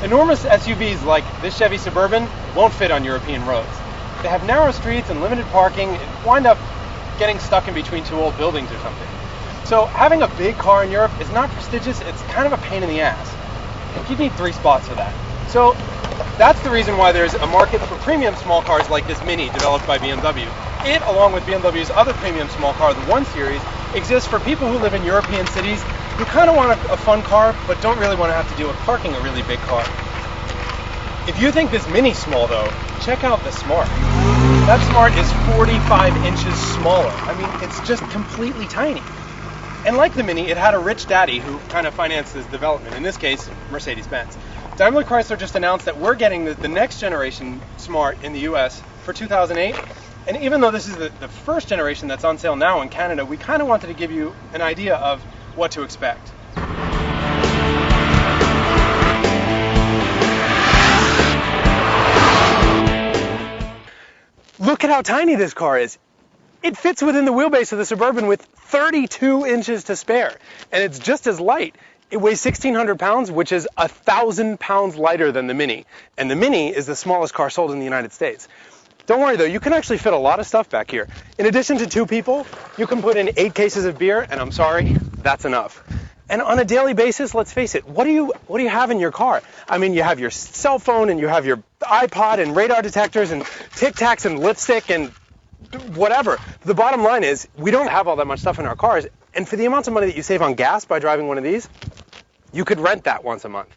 Enormous SUVs like this Chevy Suburban won't fit on European roads. They have narrow streets and limited parking and wind up getting stuck in between two old buildings or something. So having a big car in Europe is not prestigious, it's kind of a pain in the ass. You need 3 spots for that. So that's the reason why there's a market for premium small cars like this Mini developed by BMW. It, along with BMW's other premium small car, the 1 Series, exists for people who live in European cities who kind of want a fun car but don't really want to have to deal with parking a really big car. If you think this Mini's small though, check out the Smart. That Smart is 45 inches smaller. I mean, it's just completely tiny. And like the Mini, it had a rich daddy who kind of financed this development, in this case, Mercedes-Benz. Daimler Chrysler just announced that we're getting the next generation Smart in the US for 2008. And even though this is the first generation that's on sale now in Canada, we kind of wanted to give you an idea of what to expect. Look at how tiny this car is. It fits within the wheelbase of the Suburban with 32 inches to spare, and it's just as light. It weighs 1,600 pounds, which is 1,000 pounds lighter than the Mini, and the Mini is the smallest car sold in the United States. Don't worry though, you can actually fit a lot of stuff back here. In addition to 2 people, you can put in 8 cases of beer, and I'm sorry, that's enough. And on a daily basis, let's face it, what do you have in your car? I mean, you have your cell phone, and you have your iPod, and radar detectors, and Tic Tacs, and lipstick, and whatever. The bottom line is, we don't have all that much stuff in our cars, and for the amounts of money that you save on gas by driving one of these, you could rent that once a month.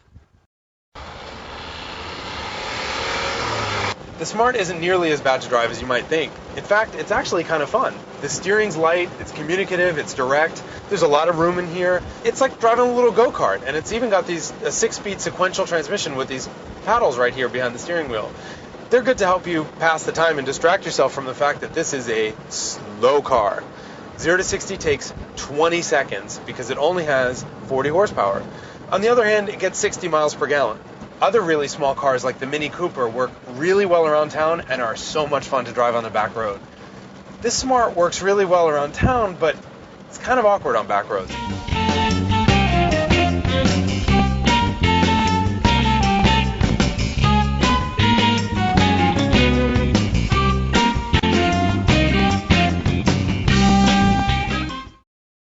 The Smart isn't nearly as bad to drive as you might think. In fact, it's actually kind of fun. The steering's light, it's communicative, it's direct, there's a lot of room in here. It's like driving a little go-kart, and it's even got a 6-speed sequential transmission with these paddles right here behind the steering wheel. They're good to help you pass the time and distract yourself from the fact that this is a slow car. 0 to 60 takes 20 seconds because it only has 40 horsepower. On the other hand, it gets 60 miles per gallon. Other really small cars like the Mini Cooper work really well around town and are so much fun to drive on the back road. This Smart works really well around town, but it's kind of awkward on back roads.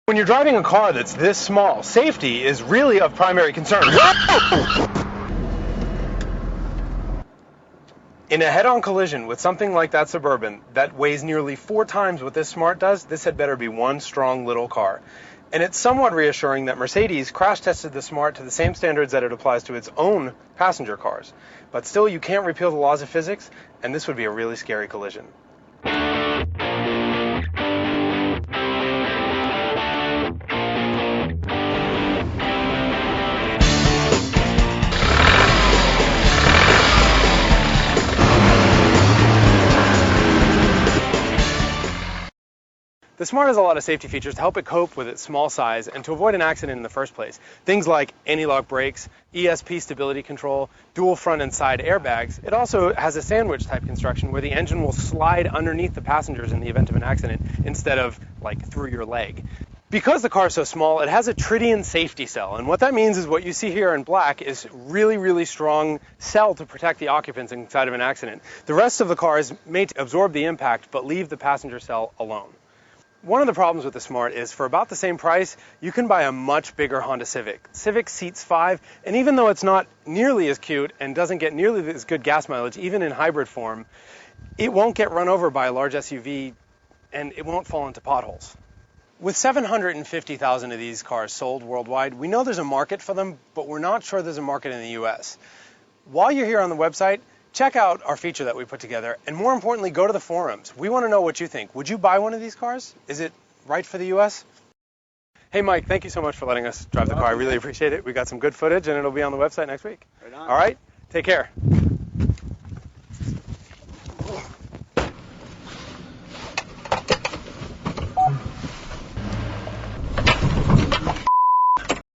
When you're driving a car that's this small, safety is really of primary concern. In a head-on collision with something like that Suburban that weighs nearly 4 times what this Smart does, this had better be one strong little car. And it's somewhat reassuring that Mercedes crash tested the Smart to the same standards that it applies to its own passenger cars. But still, you can't repeal the laws of physics, and this would be a really scary collision. The Smart has a lot of safety features to help it cope with its small size and to avoid an accident in the first place. Things like anti-lock brakes, ESP stability control, dual front and side airbags. It also has a sandwich type construction where the engine will slide underneath the passengers in the event of an accident instead of like through your leg. Because the car is so small, it has a tritium safety cell, and what that means is what you see here in black is really strong cell to protect the occupants inside of an accident. The rest of the car is made to absorb the impact but leave the passenger cell alone. One of the problems with the Smart is for about the same price, you can buy a much bigger Honda Civic. Civic seats 5, and even though it's not nearly as cute and doesn't get nearly as good gas mileage, even in hybrid form, it won't get run over by a large SUV and it won't fall into potholes. With 750,000 of these cars sold worldwide, we know there's a market for them, but we're not sure there's a market in the US. While you're here on the website, check out our feature that we put together, and more importantly, go to the forums. We want to know what you think. Would you buy one of these cars? Is it right for the US? Hey Mike, thank you so much for letting us drive the car. I really appreciate it. We got some good footage and it'll be on the website next week. Right on. All right, take care.